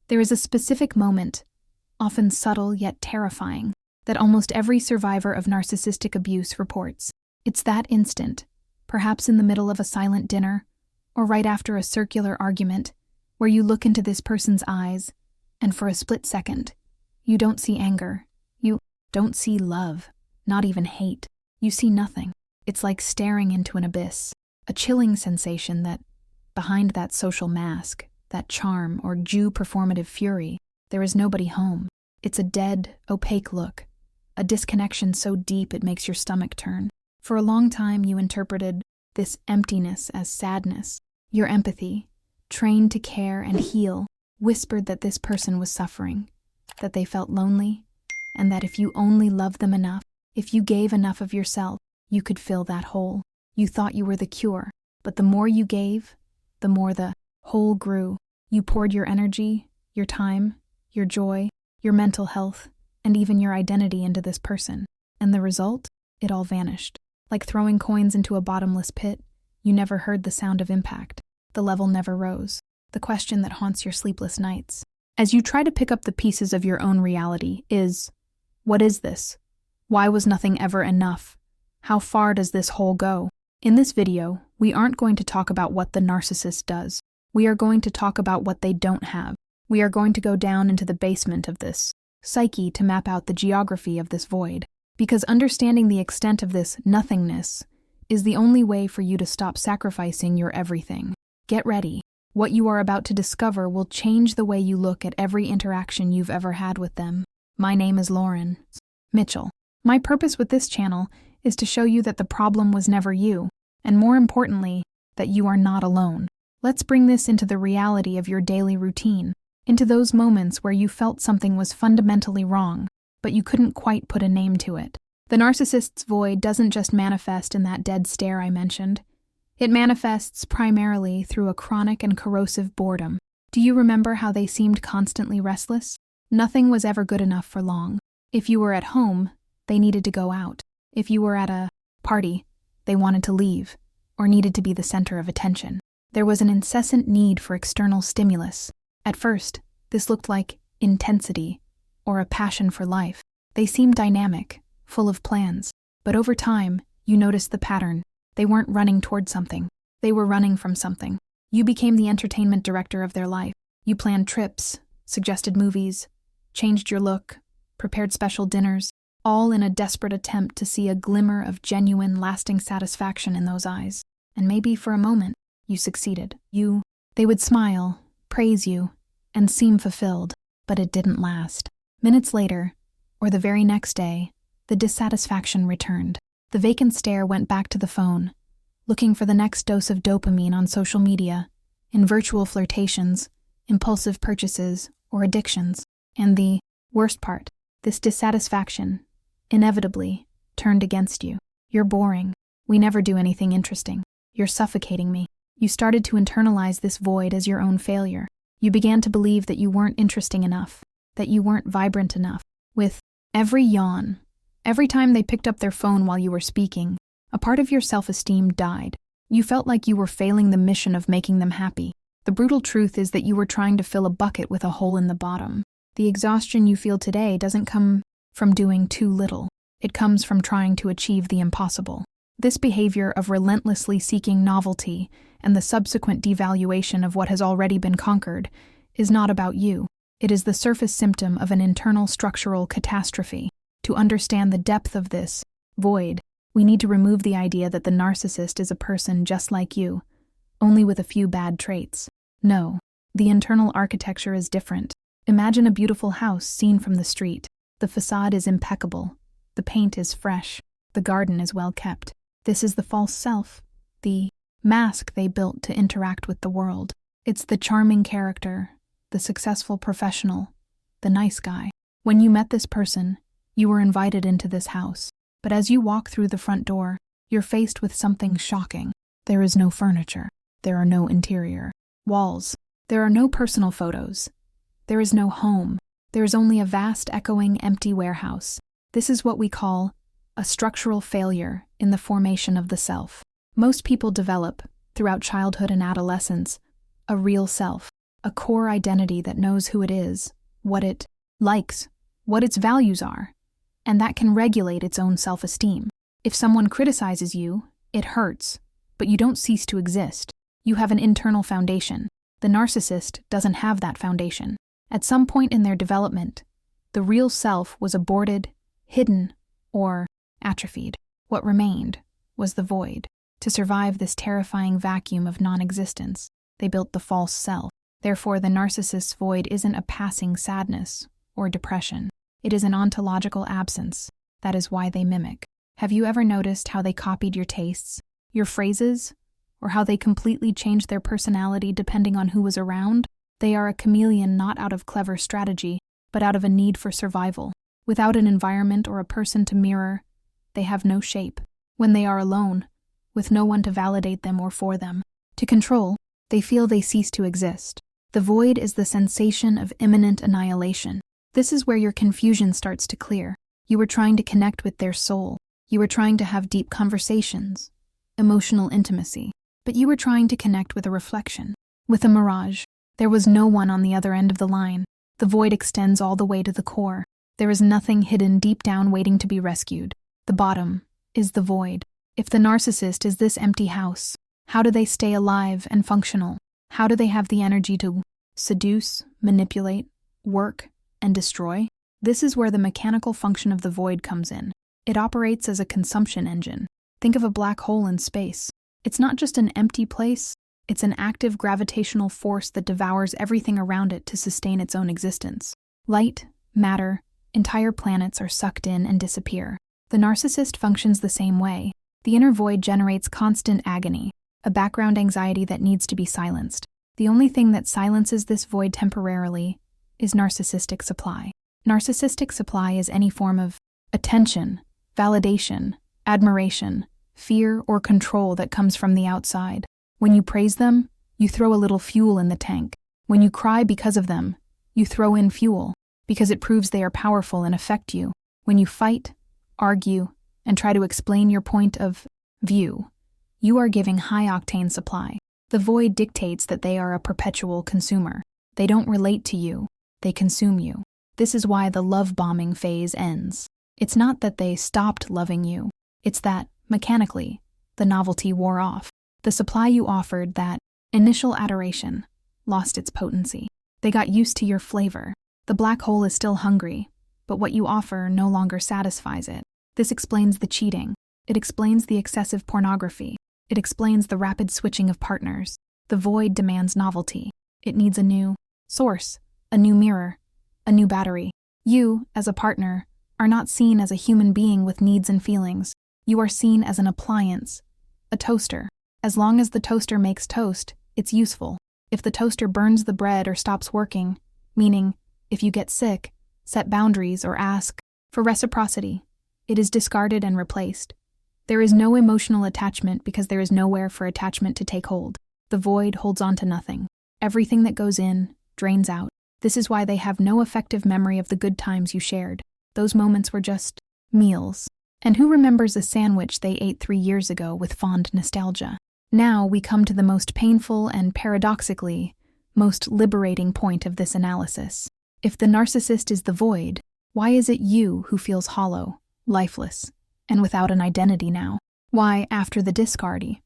There is a specific moment, often subtle yet terrifying, that almost every survivor of narcissistic abuse reports. It's that instant, perhaps in the middle of a silent dinner, or right after a circular argument, where you look into this person's eyes, and for a split second, you don't see anger, you don't see love, not even hate. You see nothing. It's like staring into an abyss, a chilling sensation that, behind that social mask, that charm or Jew performative fury, there is nobody home. It's a dead, opaque look, a disconnection so deep it makes your stomach turn. For a long time you interpreted this emptiness as sadness. Your empathy, trained to care and heal, whispered that this person was suffering, that they felt lonely, and that if you only loved them enough, if you gave enough of yourself, you could fill that hole. You thought you were the cure, but the more you gave, the more the hole grew. You poured your energy, your time, your joy, your mental health, and even your identity into this person. And the result? It all vanished. Like throwing coins into a bottomless pit, you never heard the sound of impact. The level never rose. The question that haunts your sleepless nights, as you try to pick up the pieces of your own reality, is, what is this? Why was nothing ever enough? How far does this hole go? In this video, we aren't going to talk about what the narcissist does. We are going to talk about what they don't have. We are going to go down into the basement of this psyche to map out the geography of this void. Because understanding the extent of this nothingness is the only way for you to stop sacrificing your everything. Get ready. What you are about to discover will change the way you look at every interaction you've ever had with them. My name is Lauren Mitchell. My purpose with this channel is to show you that the problem was never you, and more importantly, that you are not alone. Let's bring this into the reality of your daily routine, into those moments where you felt something was fundamentally wrong, but you couldn't quite put a name to it. The narcissist's void doesn't just manifest in that dead stare I mentioned. It manifests primarily through a chronic and corrosive boredom. Do you remember how they seemed constantly restless? Nothing was ever good enough for long. If you were at home, they needed to go out. If you were at a party, they wanted to leave, or needed to be the center of attention. There was an incessant need for external stimulus. At first, this looked like intensity, or a passion for life. They seemed dynamic, full of plans. But over time, you noticed the pattern. They weren't running toward something. They were running from something. You became the entertainment director of their life. You planned trips, suggested movies, changed your look, prepared special dinners, all in a desperate attempt to see a glimmer of genuine, lasting satisfaction in those eyes. And maybe for a moment, you succeeded. They would smile, praise you, and seem fulfilled, but it didn't last. Minutes later, or the very next day, the dissatisfaction returned. The vacant stare went back to the phone, looking for the next dose of dopamine on social media, in virtual flirtations, impulsive purchases, or addictions. And the worst part, this dissatisfaction, inevitably, turned against you. You're boring. We never do anything interesting. You're suffocating me. You started to internalize this void as your own failure. You began to believe that you weren't interesting enough, that you weren't vibrant enough. With every yawn, every time they picked up their phone while you were speaking, a part of your self-esteem died. You felt like you were failing the mission of making them happy. The brutal truth is that you were trying to fill a bucket with a hole in the bottom. The exhaustion you feel today doesn't come from doing too little. It comes from trying to achieve the impossible. This behavior of relentlessly seeking novelty and the subsequent devaluation of what has already been conquered is not about you. It is the surface symptom of an internal structural catastrophe. To understand the depth of this void, we need to remove the idea that the narcissist is a person just like you, only with a few bad traits. No, the internal architecture is different. Imagine a beautiful house seen from the street. The facade is impeccable. The paint is fresh. The garden is well kept. This is the false self, the mask they built to interact with the world. It's the charming character, the successful professional, the nice guy. When you met this person, you were invited into this house. But as you walk through the front door, you're faced with something shocking. There is no furniture. There are no interior walls. There are no personal photos. There is no home. There is only a vast, echoing, empty warehouse. This is what we call a structural failure in the formation of the self. Most people develop, throughout childhood and adolescence, a real self. a core identity that knows who it is, what it likes, what its values are, and that can regulate its own self-esteem. If someone criticizes you, it hurts, but you don't cease to exist. You have an internal foundation. The narcissist doesn't have that foundation. At some point in their development, the real self was aborted, hidden, or atrophied. What remained was the void. To survive this terrifying vacuum of non-existence, they built the false self. Therefore, the narcissist's void isn't a passing sadness or depression. It is an ontological absence. That is why they mimic. Have you ever noticed how they copied your tastes, your phrases, or how they completely changed their personality depending on who was around? They are a chameleon not out of clever strategy, but out of a need for survival. Without an environment or a person to mirror, they have no shape. When they are alone, with no one to validate them or for them, to control, they feel they cease to exist. The void is the sensation of imminent annihilation. This is where your confusion starts to clear. You were trying to connect with their soul. You were trying to have deep conversations, emotional intimacy, but you were trying to connect with a reflection, with a mirage. There was no one on the other end of the line. The void extends all the way to the core. There is nothing hidden deep down waiting to be rescued. The bottom is the void. If the narcissist is this empty house, how do they stay alive and functional? How do they have the energy to seduce, manipulate, work, and destroy? This is where the mechanical function of the void comes in. It operates as a consumption engine. Think of a black hole in space. It's not just an empty place, it's an active gravitational force that devours everything around it to sustain its own existence. Light, matter, entire planets are sucked in and disappear. The narcissist functions the same way. The inner void generates constant agony, a background anxiety that needs to be silenced. The only thing that silences this void temporarily is narcissistic supply. Narcissistic supply is any form of attention, validation, admiration, fear, or control that comes from the outside. When you praise them, you throw a little fuel in the tank. When you cry because of them, you throw in fuel, because it proves they are powerful and affect you. When you fight, argue, and try to explain your point of view, you are giving high-octane supply. The void dictates that they are a perpetual consumer. They don't relate to you, they consume you. This is why the love-bombing phase ends. It's not that they stopped loving you, it's that, mechanically, the novelty wore off. The supply you offered, that initial adoration, lost its potency. They got used to your flavor. The black hole is still hungry, but what you offer no longer satisfies it. This explains the cheating. It explains the excessive pornography. It explains the rapid switching of partners. The void demands novelty. It needs a new source, a new mirror, a new battery. You, as a partner, are not seen as a human being with needs and feelings. You are seen as an appliance, a toaster. As long as the toaster makes toast, it's useful. If the toaster burns the bread or stops working, meaning, if you get sick, set boundaries, or ask for reciprocity, it is discarded and replaced. There is no emotional attachment because there is nowhere for attachment to take hold. The void holds on to nothing. Everything that goes in drains out. This is why they have no effective memory of the good times you shared. Those moments were just meals. And who remembers a sandwich they ate 3 years ago with fond nostalgia? Now we come to the most painful and, paradoxically, most liberating point of this analysis. If the narcissist is the void, why is it you who feels hollow, lifeless, and without an identity now? Why, after the discarding,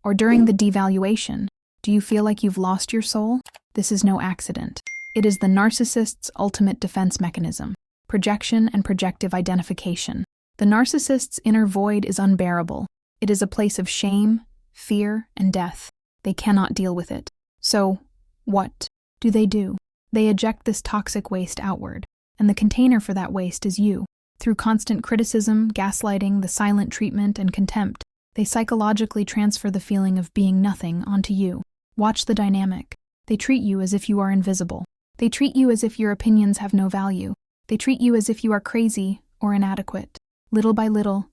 or during the devaluation, do you feel like you've lost your soul? This is no accident. It is the narcissist's ultimate defense mechanism: projection and projective identification. The narcissist's inner void is unbearable. It is a place of shame, fear, and death. They cannot deal with it. So, what do? They eject this toxic waste outward, and the container for that waste is you. Through constant criticism, gaslighting, the silent treatment, and contempt, they psychologically transfer the feeling of being nothing onto you. Watch the dynamic. They treat you as if you are invisible. They treat you as if your opinions have no value. They treat you as if you are crazy or inadequate. Little by little,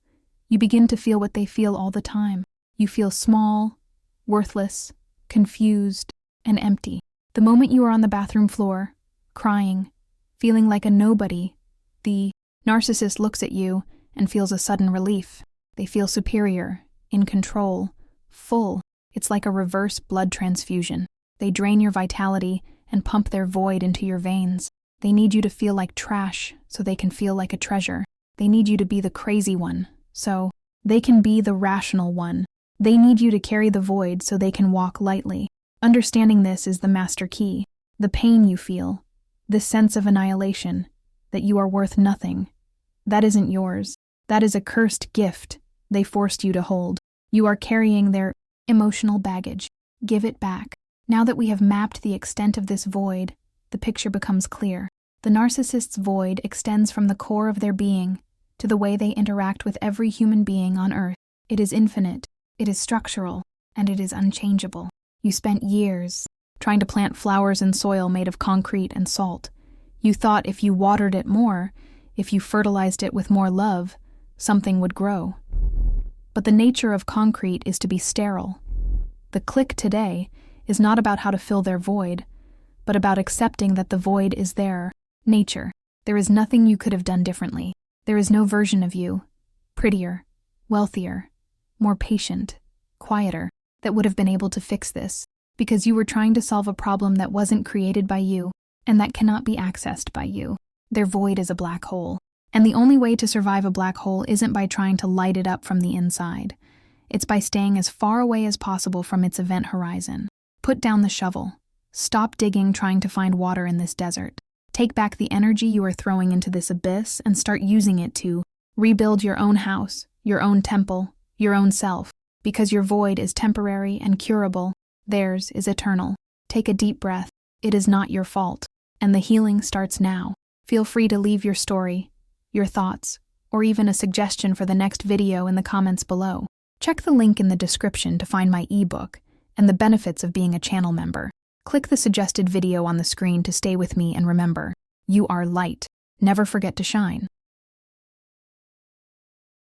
you begin to feel what they feel all the time. You feel small, worthless, confused, and empty. The moment you are on the bathroom floor, crying, feeling like a nobody, the narcissist looks at you and feels a sudden relief. They feel superior, in control, full. It's like a reverse blood transfusion. They drain your vitality and pump their void into your veins. They need you to feel like trash so they can feel like a treasure. They need you to be the crazy one so they can be the rational one. They need you to carry the void so they can walk lightly. Understanding this is the master key. The pain you feel, this sense of annihilation, that you are worth nothing, that isn't yours. That is a cursed gift they forced you to hold. You are carrying their emotional baggage. Give it back. Now that we have mapped the extent of this void, the picture becomes clear. The narcissist's void extends from the core of their being to the way they interact with every human being on Earth. It is infinite, it is structural, and it is unchangeable. You spent years trying to plant flowers in soil made of concrete and salt. You thought if you watered it more, if you fertilized it with more love, something would grow. But the nature of concrete is to be sterile. The click today is not about how to fill their void, but about accepting that the void is their nature. There is nothing you could have done differently. There is no version of you, prettier, wealthier, more patient, quieter, that would have been able to fix this, because you were trying to solve a problem that wasn't created by you, and that cannot be accessed by you. Their void is a black hole, and the only way to survive a black hole isn't by trying to light it up from the inside. It's by staying as far away as possible from its event horizon. Put down the shovel. Stop digging trying to find water in this desert. Take back the energy you are throwing into this abyss and start using it to rebuild your own house, your own temple, your own self. Because your void is temporary and curable, theirs is eternal. Take a deep breath. It is not your fault, and the healing starts now. Feel free to leave your story, your thoughts, or even a suggestion for the next video in the comments below. Check the link in the description to find my ebook and the benefits of being a channel member. Click the suggested video on the screen to stay with me, and remember, you are light. Never forget to shine.